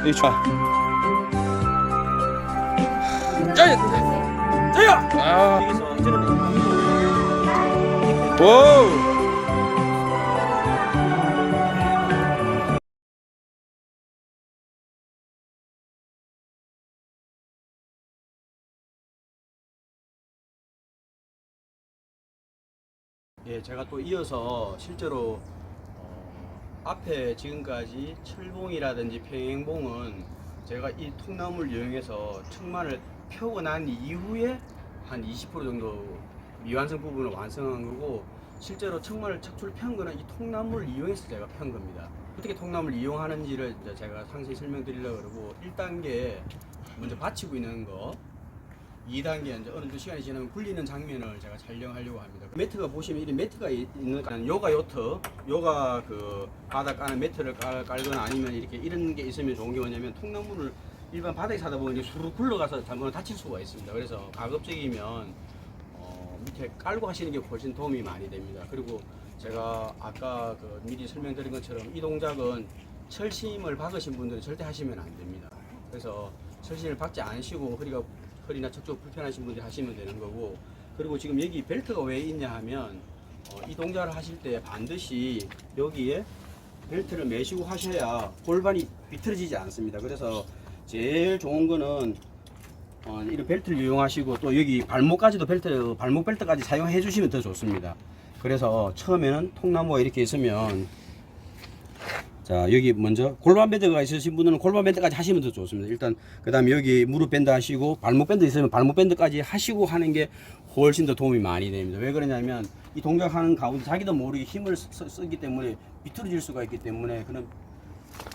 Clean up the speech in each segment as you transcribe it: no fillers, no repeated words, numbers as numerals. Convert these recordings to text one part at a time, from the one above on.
이 좋아. 짜야. 아. 오. 예, 제가 또 이어서 실제로 앞에 지금까지 철봉이라든지 평행봉은 제가 이 통나무를 이용해서 층만을 펴고 난 이후에 한 20% 정도 미완성 부분을 완성한 거고, 실제로 층만을 척추를 편 거는 이 통나무를 이용해서 제가 편 겁니다. 어떻게 통나무를 이용하는지를 이제 제가 상세히 설명드리려고 그러고, 1단계 먼저 받치고 있는 거, 2단계 이제 어느 시간이 지나면 굴리는 장면을 제가 촬영하려고 합니다. 매트가 보시면 이런 매트가 있는 요가 요트, 요가 그 바닥 안에 매트를 깔거나 아니면 이렇게 이런 게 있으면 좋은 게 뭐냐면, 통나무를 일반 바닥에 사다 보면 수룩 굴러가서 잘못 다칠 수가 있습니다. 그래서 가급적이면 밑에 깔고 하시는 게 훨씬 도움이 많이 됩니다. 그리고 제가 아까 그 미리 설명드린 것처럼 이 동작은 철심을 박으신 분들은 절대 하시면 안 됩니다. 그래서 철심을 박지 않으시고 허리나 척추 불편하신 분들이 하시면 되는 거고, 그리고 지금 여기 벨트가 왜 있냐 하면 이 동작을 하실 때 반드시 여기에 벨트를 매시고 하셔야 골반이 비틀어지지 않습니다. 그래서 제일 좋은 거는 이런 벨트를 이용하시고, 또 여기 발목까지도 발목 벨트까지 사용해 주시면 더 좋습니다. 그래서 처음에는 통나무가 이렇게 있으면, 자, 여기 먼저 골반 밴드가 있으신 분들은 골반 밴드까지 하시면 더 좋습니다. 일단 그 다음에 여기 무릎 밴드 하시고, 발목 밴드 있으면 발목 밴드까지 하시고 하는 게 훨씬 더 도움이 많이 됩니다. 왜 그러냐면 이 동작하는 가운데 자기도 모르게 힘을 쓰기 때문에 비틀어질 수가 있기 때문에, 그런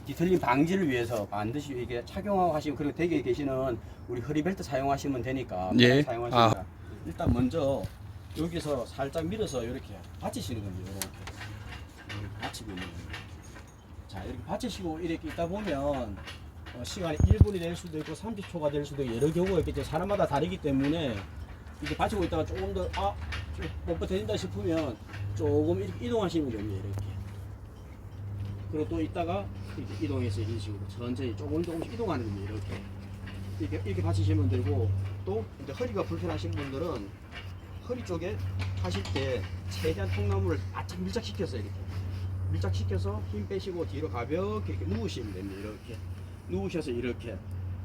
뒤틀림 방지를 위해서 반드시 이게 착용하고 하시면, 그리고 댁에 계시는 우리 허리 벨트 사용하시면 되니까. 예. 사용하시면 일단 먼저 여기서 살짝 밀어서 이렇게 받치시는 겁니다. 이렇게 받치고 있는 겁니다. 자, 이렇게 받치시고 이렇게 있다 보면 시간이 1분이 될 수도 있고 30초가 될 수도 있고 여러 경우가 있겠죠. 사람마다 다르기 때문에 이렇게 받치고 있다가 조금 더 좀 뻣뻣해진다 싶으면 조금 이렇게 이동하시면 됩니다. 이렇게. 그리고 또 있다가 이렇게 이동해서 이런 식으로 천천히 조금씩 이동하는 겁니다. 이렇게 받치시면 되고, 또 이제 허리가 불편하신 분들은 허리 쪽에 하실 때 최대한 통나무를 바짝 밀착시켜서 이렇게 밀착시켜서 힘 빼시고 뒤로 가볍게 이렇게 누우시면 됩니다. 이렇게 누우셔서 이렇게.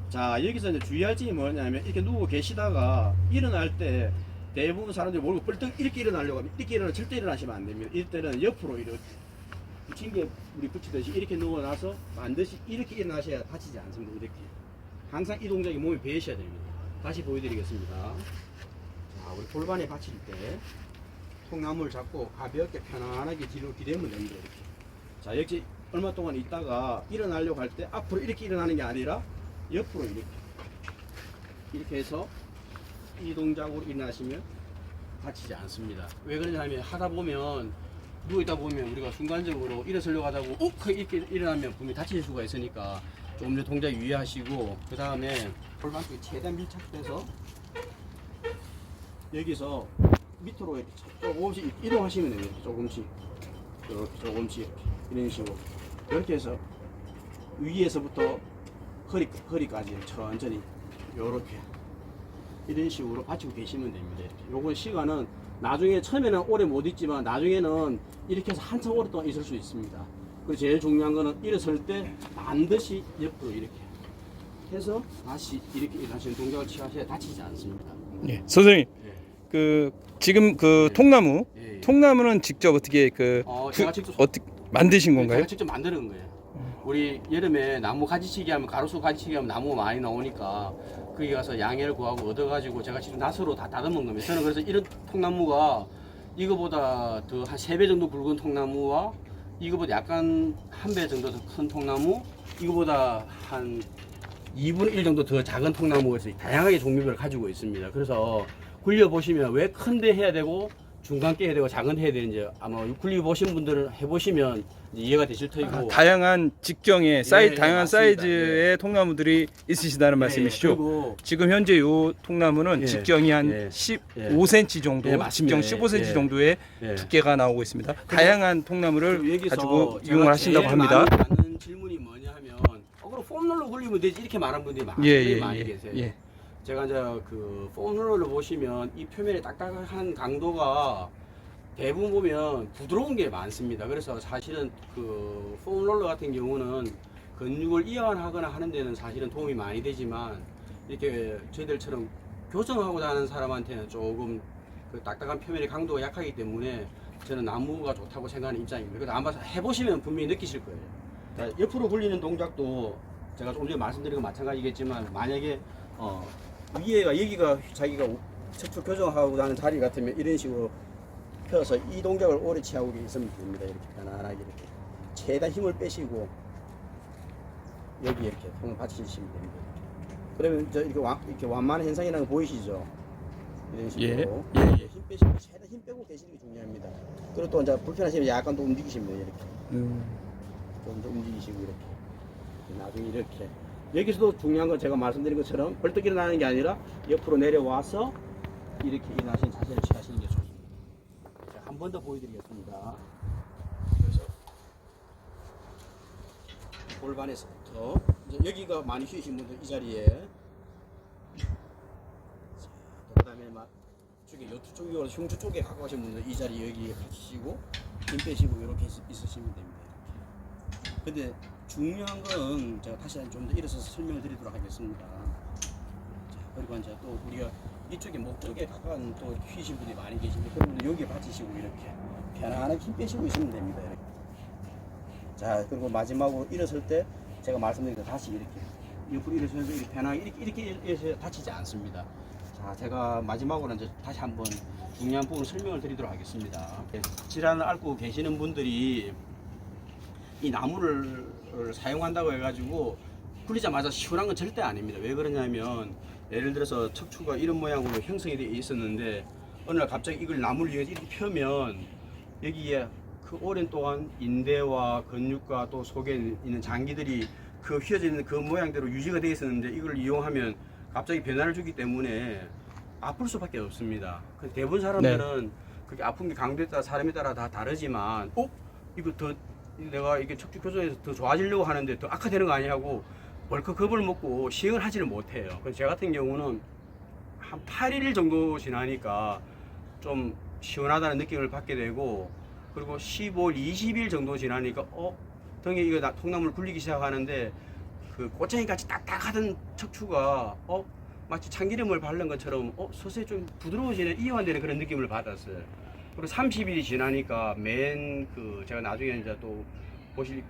자, 여기서 이제 주의할 점이 뭐냐면, 이렇게 누워 계시다가 일어날 때 대부분 사람들이 모르고 벌떡 이렇게 일어나려고 하면, 이렇게 절대 일어나시면 안 됩니다. 이때는 옆으로 이렇게 붙인게 우리 붙이듯이 이렇게 누워나서 반드시 이렇게 일어나셔야 다치지 않습니다. 이렇게 항상 이 동작이 몸에 배우셔야 됩니다. 다시 보여드리겠습니다. 자, 우리 골반에 받칠 때 통나무를 잡고 가볍게 편안하게 뒤로 기대면 됩니다. 이렇게. 자, 여기 얼마 동안 있다가 일어나려고 할 때 앞으로 이렇게 일어나는 게 아니라 옆으로 이렇게 해서 이 동작으로 일어나시면 다치지 않습니다. 왜 그러냐면, 하다 보면 누워있다 보면 우리가 순간적으로 일어서려고 하다고 이렇게 일어나면 분명히 다칠 수가 있으니까 조금 더 동작 유의하시고, 그 다음에 골반 쪽에 최대한 밀착돼서 여기서 밑으로 이렇게 조금씩 이동하시면 됩니다. 조금씩 이렇게 이런 식으로 이렇게 해서 위에서부터 허리까지 천천히 요렇게 이런 식으로 받치고 계시면 됩니다. 요거 시간은 나중에 처음에는 오래 못 있지만 나중에는 이렇게 해서 한참 오랫동안 있을 수 있습니다. 그리고 제일 중요한 거는 일어설 때 반드시 옆으로 이렇게 해서 다시 이렇게 일어나시는 동작을 취하셔야 다치지 않습니다. 예. 선생님, 예. 그 지금 그 예. 통나무, 예. 통나무는 직접 어떻게 제가 직접 어떻게 만드신 건가요? 제가 직접 만드는 거예요. 우리 여름에 나무 가지치기 하면, 가로수 가지치기 하면 나무가 많이 나오니까 거기 가서 양해를 구하고 얻어가지고 제가 지금 낫으로 다 다듬은 겁니다. 저는 그래서 이런 통나무가 이거보다 더 한 3배 정도 굵은 통나무와 이거보다 약간 1배 정도 더 큰 통나무, 이거보다 한 2분의 1 정도 더 작은 통나무에서 다양하게 종류별을 가지고 있습니다. 그래서 굴려보시면 왜 큰데 해야 되고 중간께 해야 되고 작은데 해야 되는지 아마 굴려보신 분들은 해보시면 이해가 되실 터이고. 다양한 직경의 다양한 맞습니다. 사이즈의 통나무들이 있으시다는 말씀이시죠? 그리고 지금 현재 이 통나무는 예. 직경이 한 예. 15cm 정도, 예, 맞습니다. 직경 15cm 예. 정도의 예. 두께가 나오고 있습니다. 다양한 통나무를 여기서 가지고 제가 이용을 하신다고 제일 합니다. 많은 질문이 뭐냐 하면, 그럼 폼롤러 굴리면 되지 이렇게 말하는 분들이 많이 계세요. 예. 제가 이제 그 폼롤러를 보시면 이 표면의 딱딱한 강도가 대부분 보면 부드러운 게 많습니다. 그래서 사실은 그 폼롤러 같은 경우는 근육을 이완하거나 하는 데는 사실은 도움이 많이 되지만 이렇게 저희들처럼 교정하고자 하는 사람한테는 조금 그 딱딱한 표면의 강도가 약하기 때문에 저는 나무가 좋다고 생각하는 입장입니다. 그래서 아마 해보시면 분명히 느끼실 거예요. 자, 옆으로 굴리는 동작도 제가 조금 전에 말씀드린 건 마찬가지겠지만 만약에 위에가 여기가 자기가 척추 교정하고 하는 자리 같으면 이런 식으로 펴서 이 동작을 오래 취하고 있으면 됩니다. 이렇게 편안하게 이렇게 최대한 힘을 빼시고 여기 이렇게 손을 받치시면 됩니다. 그러면 이렇게 완만한 현상이라는 거 보이시죠? 이런 식으로 힘 빼시고 최대한 힘 빼고 계시는 게 중요합니다. 그리고 또 이제 불편하시면 약간 또 움직이시면 돼요. 이렇게 좀 더 움직이시고 이렇게 나중에 이렇게 여기서도 중요한 건 제가 말씀드린 것처럼 벌떡 일어나는 게 아니라 옆으로 내려와서 이렇게 일어나시는 자세를 취하시는 게 좋습니다. 한 번 더 보여드리겠습니다. 그래서 골반에서부터 이제 여기가 많이 쉬신 분들 이 자리에 그 다음에 막 쪽에 요투 쪽이나 흉추 쪽에 가까우신 분들 이 자리 여기에 받치시고 힘 빼시고 이렇게 있으시면 됩니다. 근데 중요한 건 제가 다시 좀 더 일어서서 설명을 드리도록 하겠습니다. 자, 그리고 이제 또 우리가 이쪽에 목 쪽에 가까운 또 휘신 분이 많이 계신데 그런 분들 여기에 받치시고 이렇게 편안하게 힘 빼시고 있으면 됩니다. 이렇게. 자, 그리고 마지막으로 일어설 때 제가 말씀드린 거 다시 이렇게 옆으로 일어서면서 이렇게 편하게 이렇게 일어서 다치지 않습니다. 자, 제가 마지막으로 이제 다시 한번 중요한 부분을 설명을 드리도록 하겠습니다. 질환을 앓고 계시는 분들이 이 나무를 사용한다고 해가지고 굴리자마자 시원한 건 절대 아닙니다. 왜 그러냐면 예를 들어서 척추가 이런 모양으로 형성이 되어 있었는데 어느 날 갑자기 이걸 나무를 이용해서 이렇게 펴면 여기에 그 오랜 동안 인대와 근육과 또 속에 있는 장기들이 그 휘어져 있는 그 모양대로 유지가 되어 있었는데 이걸 이용하면 갑자기 변화를 주기 때문에 아플 수밖에 없습니다. 대부분 사람들은 그게 아픈 게 강도에 따라 사람에 따라 다 다르지만 이거 더 내가 이게 척추 교정에서 더 좋아지려고 하는데 더 악화되는 거 아니냐고 벌컥 겁을 먹고 시행을 하지는 못해요. 그래서 제 같은 경우는 한 8일 정도 지나니까 좀 시원하다는 느낌을 받게 되고 그리고 15일, 20일 정도 지나니까 등에 이거 통나무를 굴리기 시작하는데 그 꼬챙이 같이 딱딱하던 척추가 마치 참기름을 바른 것처럼 서서히 좀 부드러워지는 이완되는 그런 느낌을 받았어요. 그리고 30일이 지나니까 제가 나중에 이제 또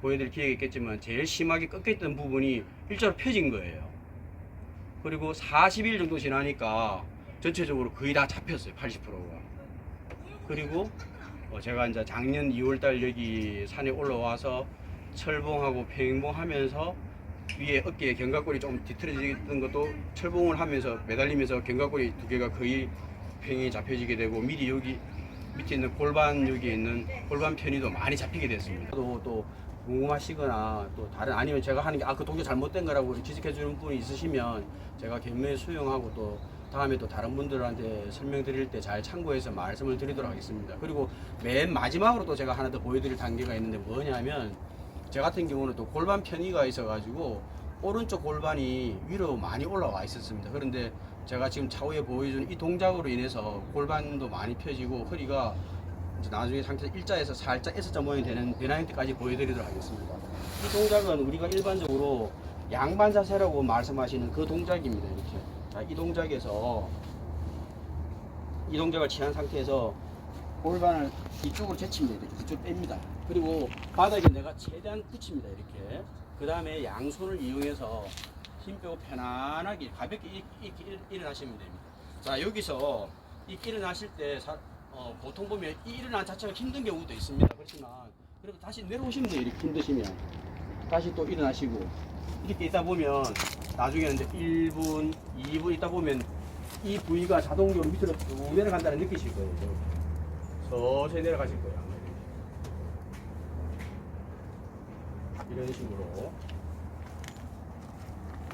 보여드릴 기회가 있겠지만 제일 심하게 꺾였던 부분이 일자로 펴진 거예요. 그리고 40일 정도 지나니까 전체적으로 거의 다 잡혔어요. 80%가. 그리고 제가 이제 작년 2월달 여기 산에 올라와서 철봉하고 평행봉 하면서 위에 어깨에 견갑골이 좀 뒤틀어지던 것도 철봉을 하면서 매달리면서 견갑골이 두 개가 거의 평행이 잡혀지게 되고 미리 여기 밑에 있는 골반 여기에 있는 골반 편의도 많이 잡히게 됐습니다. 또 궁금하시거나 또 다른 아니면 제가 하는 게 그 동작 잘못된 거라고 지적해 주는 분이 있으시면 제가 견면히 수용하고 또 다음에 또 다른 분들한테 설명드릴 때 잘 참고해서 말씀을 드리도록 하겠습니다. 그리고 맨 마지막으로 또 제가 하나 더 보여드릴 단계가 있는데 뭐냐면 제 같은 경우는 또 골반 편의가 있어 가지고 오른쪽 골반이 위로 많이 올라와 있었습니다. 그런데 제가 지금 차후에 보여주는 이 동작으로 인해서 골반도 많이 펴지고 허리가 이제 나중에 상태에서 일자에서 살짝 S자 모양이 되는 변화 형태까지 보여드리도록 하겠습니다. 이 동작은 우리가 일반적으로 양반 자세라고 말씀하시는 그 동작입니다. 이렇게. 자, 이 동작에서 이 동작을 취한 상태에서 골반을 뒤쪽으로 제칩니다. 이렇게 뒤쪽 뺍니다. 그리고 바닥에 내가 최대한 붙입니다. 이렇게. 그 다음에 양손을 이용해서 힘 빼고 편안하게 가볍게 이렇게 일어나시면 됩니다. 자, 여기서 이렇게 일어나실 때 보통 보면 이 일어난 자체가 힘든 경우도 있습니다. 그렇지만 그리고 다시 내려오시면 돼요. 이렇게 힘드시면 다시 또 일어나시고 이렇게 있다 보면 나중에는 이제 1분, 2분 있다 보면 이 부위가 자동적으로 밑으로 쭉 내려간다는 느끼실 거예요. 서서히 내려가실 거예요. 이런 식으로.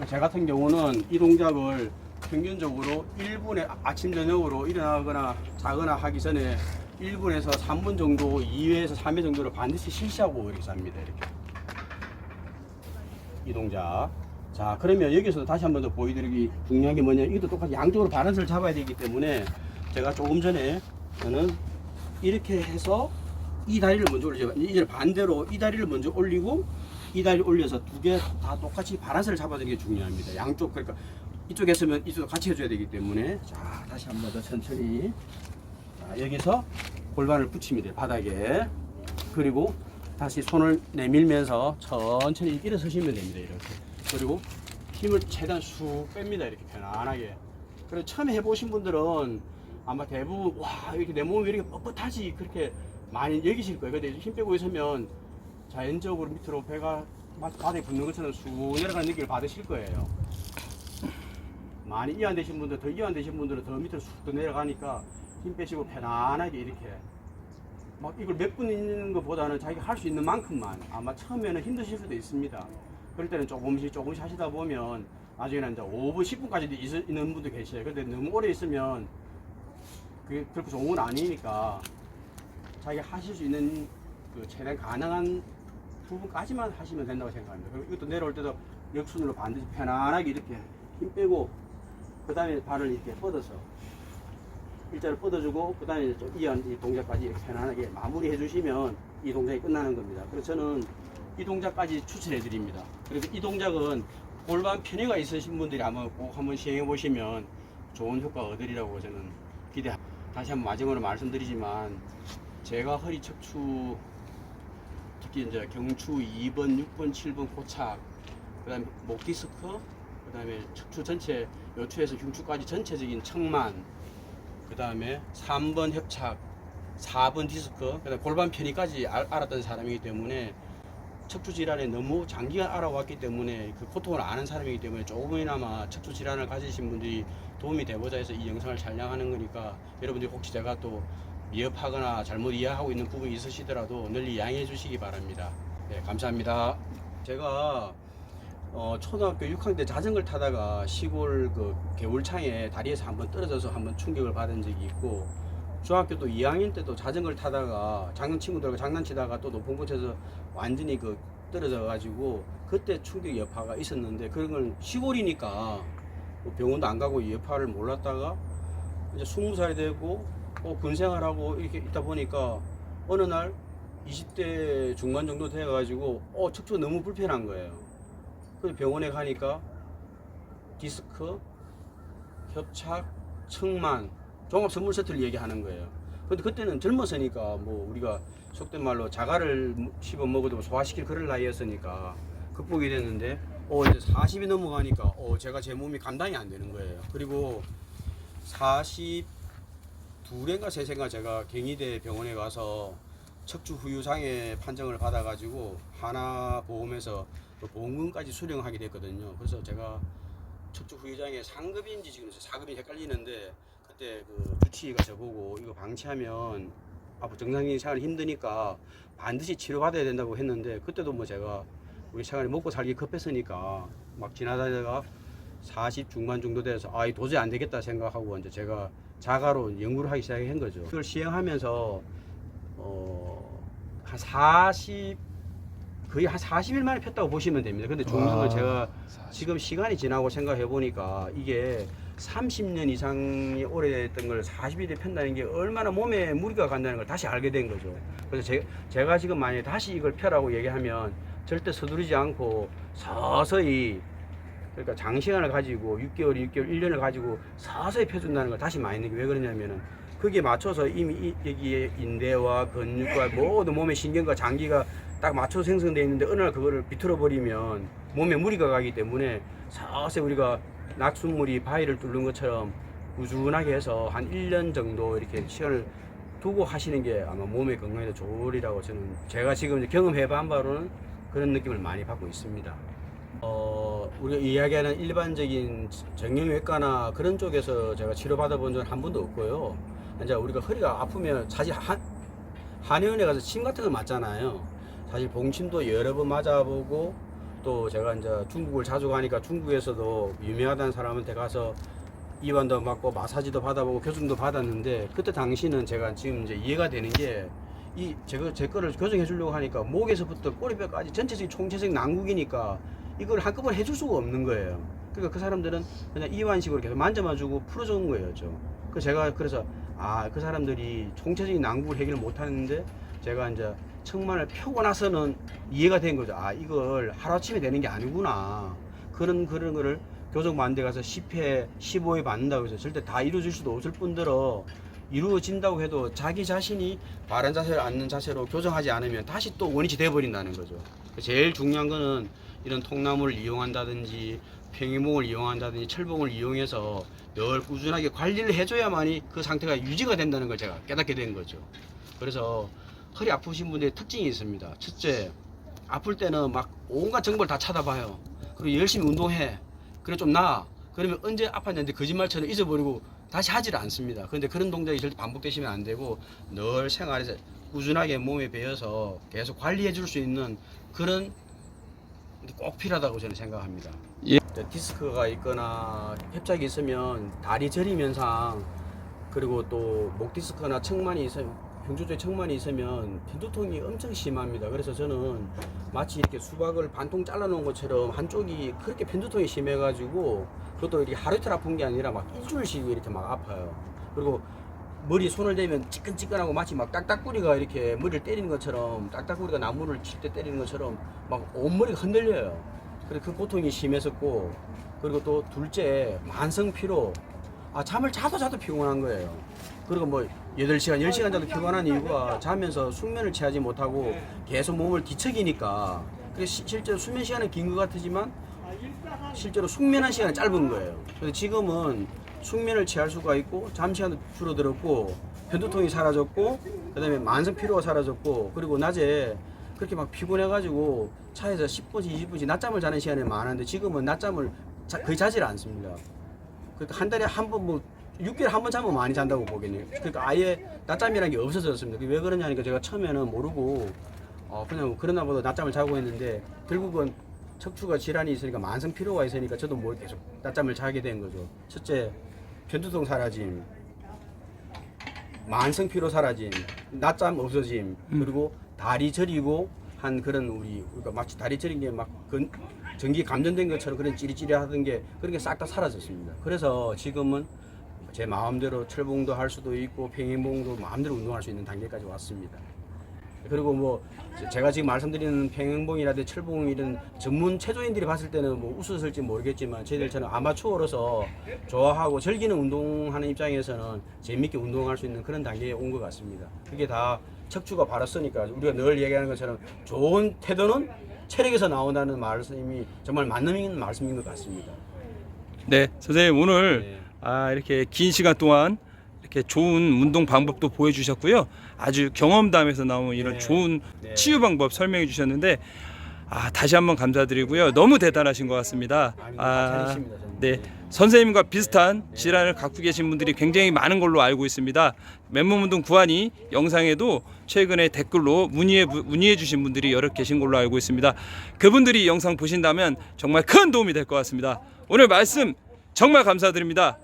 제 같은 경우는 이 동작을 평균적으로 1분에 아침 저녁으로 일어나거나 자거나 하기 전에 1분에서 3분 정도 2회에서 3회 정도를 반드시 실시하고 이렇게 합니다. 이렇게. 이 동작. 자, 그러면 여기서 다시 한 번 더 보여드리기 중요한 게 뭐냐, 이것도 똑같이 양쪽으로 바란스를 잡아야 되기 때문에 제가 조금 전에 저는 이렇게 해서 이 다리를 먼저 올리죠. 이제 반대로 이 다리를 먼저 올리고 이 다리를 올려서 두 개 다 똑같이 바란스를 잡아주는 게 중요합니다. 양쪽, 그러니까 이쪽에 있으면 이쪽도 같이 해줘야 되기 때문에. 자, 다시 한 번 더 천천히. 자, 여기서 골반을 붙입니다. 바닥에. 그리고 다시 손을 내밀면서 천천히 이렇게 일어서시면 됩니다. 이렇게. 그리고 힘을 최대한 쑥 뺍니다. 이렇게 편안하게. 그리고 처음에 해보신 분들은 아마 대부분 와, 이렇게 내 몸이 이렇게 뻣뻣하지 그렇게 많이 여기실 거예요. 근데 힘 빼고 있으면 자연적으로 밑으로 배가 바닥에 붙는 것처럼 쑥 내려가는 느낌을 받으실 거예요. 많이 이완 되신 분들, 더 이완 되신 분들은 더 밑으로 쑥 더 내려가니까 힘 빼시고 편안하게 이렇게 막 이걸 몇 분 있는 것보다는 자기가 할 수 있는 만큼만. 아마 처음에는 힘드실 수도 있습니다. 그럴 때는 조금씩 하시다 보면 나중에는 이제 5분, 10분까지도 있는 분도 계셔요. 근데 너무 오래 있으면 그게 그렇게 좋은 건 아니니까 자기가 하실 수 있는 그 최대한 가능한 부분까지만 하시면 된다고 생각합니다. 그리고 이것도 내려올 때도 역순으로 반드시 편안하게 이렇게 힘 빼고 그 다음에 발을 이렇게 뻗어서 일자로 뻗어주고 그 다음에 좀 이완 이 동작까지 이렇게 편안하게 마무리 해주시면 이 동작이 끝나는 겁니다. 그래서 저는 이 동작까지 추천해 드립니다. 그래서 이 동작은 골반 편의가 있으신 분들이 아마 꼭 한번 시행해 보시면 좋은 효과 얻으리라고 저는 기대합니다. 다시 한번 마지막으로 말씀드리지만 제가 허리 척추 특히 이제 경추 2번, 6번, 7번 고착, 그 다음에 목 디스크, 그 다음에 척추 전체 요추에서 흉추까지 전체적인 척만, 그 다음에 3번 협착, 4번 디스크, 그 다음에 골반 편의까지 알았던 사람이기 때문에 척추 질환에 너무 장기간 알아왔기 때문에 그 고통을 아는 사람이기 때문에 조금이나마 척추 질환을 가지신 분들이 도움이 되고자 해서 이 영상을 촬영하는 거니까 여러분들이 혹시 제가 또 미흡하거나 잘못 이해하고 있는 부분이 있으시더라도 널리 양해해 주시기 바랍니다. 네, 감사합니다. 제가 초등학교 6학년 때 자전거를 타다가 시골 그 개울창에 다리에서 한번 떨어져서 한번 충격을 받은 적이 있고, 중학교 또 2학년 때도 자전거를 타다가 친구들과 장난치다가 또 높은 곳에서 완전히 그 떨어져 가지고 그때 충격 여파가 있었는데, 그런 걸 시골이니까 병원도 안 가고 여파를 몰랐다가 이제 20살이 되고 군 생활하고 이렇게 있다 보니까 어느 날 20대 중반 정도 돼 가지고 척추가 너무 불편한 거예요. 그래서 병원에 가니까 디스크, 협착, 척만 종합 선물 세트를 얘기하는 거예요. 근데 그때는 젊었으니까 뭐 우리가 속된 말로 자갈을 씹어 먹어도 소화시킬 그럴 나이였으니까 극복이 됐는데 이제 40이 넘어가니까 제가 제 몸이 감당이 안 되는 거예요. 그리고 42인가 3인가 제가 경희대 병원에 가서 척추 후유장애 판정을 받아가지고 하나보험에서 보험금까지 수령하게 됐거든요. 그래서 제가 척추 후유장애 상급인지 지금 4급인지 헷갈리는데, 그때 그 주치의가 저보고 이거 방치하면 앞으로 정상적인 생활이 힘드니까 반드시 치료받아야 된다고 했는데, 그때도 뭐 제가 우리 생활이 먹고 살기 급했으니까 막 지나다니다가 40 중반 정도 돼서 도저히 안 되겠다 생각하고 이제 제가 자가로 연구를 하기 시작한 거죠. 그걸 시행하면서 한 40 거의 한 40일 만에 폈다고 보시면 됩니다. 근데 중요한 건 제가 40. 지금 시간이 지나고 생각해 보니까 이게 30년 이상이 오래됐던 걸 40일에 편다는 게 얼마나 몸에 무리가 간다는 걸 다시 알게 된 거죠. 그래서 제가 지금 만약에 다시 이걸 펴라고 얘기하면 절대 서두르지 않고 서서히, 그러니까 장시간을 가지고 6개월, 1년을 가지고 서서히 펴준다는 걸 다시 많이 느끼고, 왜 그러냐면은 거기에 맞춰서 이미 여기에 인대와 근육과 모든 몸의 신경과 장기가 딱 맞춰서 생성되어 있는데 어느 날 그거를 비틀어 버리면 몸에 무리가 가기 때문에 서서히 우리가 낙숫물이 바위를 뚫는 것처럼 꾸준하게 해서 한 1년 정도 이렇게 시간을 두고 하시는 게 아마 몸의 건강에 더 좋으리라고 저는 제가 지금 이제 경험해 본 바로는 그런 느낌을 많이 받고 있습니다. 우리가 이야기하는 일반적인 정형외과나 그런 쪽에서 제가 치료받아 본 적은 한 번도 없고요. 이제 우리가 허리가 아프면 사실 한의원에 가서 침 같은 거 맞잖아요. 사실 봉침도 여러 번 맞아보고, 또 제가 이제 중국을 자주 가니까 중국에서도 유명하다는 사람한테 가서 이완도 맞고 마사지도 받아보고 교정도 받았는데, 그때 당시는 제가 지금 이제 이해가 되는 게, 제 거를 교정해 주려고 하니까 목에서부터 꼬리뼈까지 전체적인 총체적 난국이니까 이걸 한꺼번에 해줄 수가 없는 거예요. 그러니까 그 사람들은 그냥 이완식으로 계속 만져만 주고 풀어주는 거예요. 그 제가 그래서 그 사람들이 총체적인 낭부를 해결 못 하는데 제가 이제 층만을 펴고 나서는 이해가 된 거죠. 이걸 하루아침에 되는 게 아니구나. 그런 거를 교정반대 가서 10회, 15회 받는다고 해서 절대 다 이루어질 수도 없을 뿐더러 이루어진다고 해도 자기 자신이 바른 자세를 앉는 자세로 교정하지 않으면 다시 또 원위치 돼버린다는 거죠. 제일 중요한 거는 이런 통나무를 이용한다든지 평행봉을 이용한다든지 철봉을 이용해서 늘 꾸준하게 관리를 해줘야만이 그 상태가 유지가 된다는 걸 제가 깨닫게 된 거죠. 그래서 허리 아프신 분들의 특징이 있습니다. 첫째, 아플 때는 막 온갖 정보를 다 찾아봐요. 그리고 열심히 운동해. 그래 좀 나아. 그러면 언제 아팠는데 거짓말처럼 잊어버리고 다시 하지를 않습니다. 그런데 그런 동작이 절대 반복되시면 안 되고 늘 생활에서 꾸준하게 몸에 배어서 계속 관리해 줄 수 있는 그런 꼭 필요하다고 저는 생각합니다. 예. 디스크가 있거나 협착이 있으면 다리 저림 현상, 그리고 또 목 디스크나 척만이 있으면, 경주 쪽에 척만이 있으면 편두통이 엄청 심합니다. 그래서 저는 마치 이렇게 수박을 반통 잘라 놓은 것처럼 한쪽이 그렇게 편두통이 심해가지고 그것도 이렇게 하루 이틀 아픈 게 아니라 막 일주일씩 이렇게 막 아파요. 그리고 머리 손을 대면 찌끈찌끈하고 마치 막 딱딱구리가 이렇게 머리를 때리는 것처럼, 딱딱구리가 나무를 칠 때 때리는 것처럼 막 온머리가 흔들려요. 그래서 그 고통이 심했었고, 그리고 또 둘째 만성 피로. 잠을 자도 피곤한 거예요. 그리고 뭐 8시간, 10시간 자도 피곤한 이유가 자면서 숙면을 취하지 못하고 계속 몸을 뒤척이니까. 그래서 실제로 수면 시간은 긴 것 같지만 실제로 숙면한 시간은 짧은 거예요. 그래서 지금은 숙면을 취할 수가 있고 잠 시간도 줄어들었고 편두통이 사라졌고 그다음에 만성 피로가 사라졌고, 그리고 낮에 그렇게 막 피곤해가지고 차에서 10분씩 20분씩 낮잠을 자는 시간이 많은데 지금은 낮잠을 거의 자지를 않습니다. 그러니까 한 달에 한 번, 뭐 6개월에 한 번 자면 많이 잔다고 보겠네요. 그러니까 아예 낮잠이라는 게 없어졌습니다. 왜 그러냐니까 제가 처음에는 모르고 그냥 그러나 보다 낮잠을 자고 했는데 결국은 척추가 질환이 있으니까 만성 피로가 있으니까 저도 뭐 계속 낮잠을 자게 된 거죠. 첫째, 편두통 사라짐, 만성 피로 사라짐, 낮잠 없어짐, 그리고 다리 저리고 한 그런 그러니까 마치 다리 저린 게 막 전기 감전된 것처럼 그런 찌릿찌릿하던 게 그런 게 싹 다 사라졌습니다. 그래서 지금은 제 마음대로 철봉도 할 수도 있고 평행봉도 마음대로 운동할 수 있는 단계까지 왔습니다. 그리고 뭐 제가 지금 말씀드리는 평행봉이라든지 철봉 이런 전문 체조인들이 봤을 때는 뭐 웃었을지 모르겠지만 저희들처럼 아마추어로서 좋아하고 즐기는 운동하는 입장에서는 재밌게 운동할 수 있는 그런 단계에 온 것 같습니다. 그게 다 척추가 바랐으니까 우리가 늘 얘기하는 것처럼 좋은 태도는 체력에서 나온다는 말씀이 정말 맞는 말씀인 것 같습니다. 네, 선생님 오늘 네. 이렇게 긴 시간 동안 이렇게 좋은 운동 방법도 보여주셨고요. 아주 경험담에서 나온 이런 네. 좋은 네. 치유 방법 설명해 주셨는데 다시 한번 감사드리고요. 너무 대단하신 것 같습니다. 잘했습니다, 저는. 네, 선생님과 비슷한 질환을 갖고 계신 분들이 굉장히 많은 걸로 알고 있습니다. 맨몸운동 구한이 영상에도 최근에 댓글로 문의해 주신 분들이 여러 계신 걸로 알고 있습니다. 그분들이 이 영상 보신다면 정말 큰 도움이 될 것 같습니다. 오늘 말씀 정말 감사드립니다.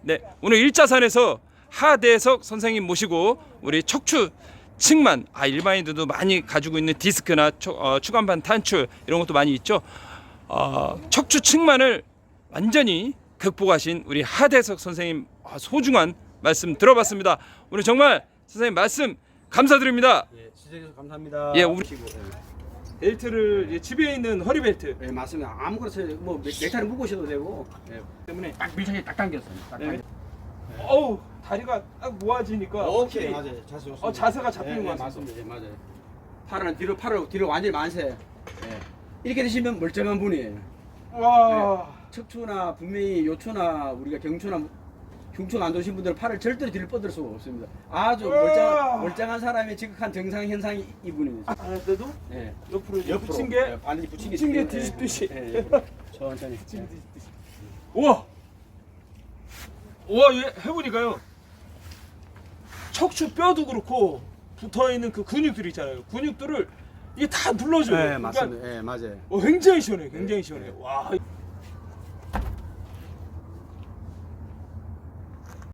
네, 오늘 일자산에서 하대석 선생님 모시고 우리 척추 측만 일반인들도 많이 가지고 있는 디스크나 추간판 탈출 이런 것도 많이 있죠. 척추 측만을 완전히 극복하신 우리 하대석 선생님 소중한 말씀 들어봤습니다. 오늘 정말 선생님 말씀 감사드립니다. 예, 시청해주셔서 감사합니다. 예, 우리 벨트를 집에 있는 허리 벨트 네, 맞습니다. 아무거나 뭐 넥타이를 묶으셔도 되고 때문에 딱 밀착이 딱 당겼어요. 딱 당겼어요. 어우 다리가 딱 모아지니까 오케이, 맞아요. 자세 좋습니다. 자세가 잡히는 것 같습니다. 맞습니다. 예, 맞아요. 팔을 뒤로 완전히 만세. 예. 이렇게 되시면 멀쩡한 분이에요. 와 척추나 분명히 요추나 우리가 경추나 흉추가 안 좋으신 분들은 팔을 절대로 뒤로 뻗을 수가 없습니다. 아주 멀쩡한 사람의 지극한 정상 현상이 이분입니다. 그래도 예. 옆으로 옆으로 붙인 게 예, 반드시 붙인 게 뒤집듯이. 예, 예. 천천히. 우와 얘 해보니까요 척추 뼈도 그렇고 붙어있는 그 근육들 있잖아요. 근육들을 이게 다 눌러줘요. 네, 그러니까 맞습니다. 예, 맞아요. 굉장히 시원해요. 굉장히 시원해요. 와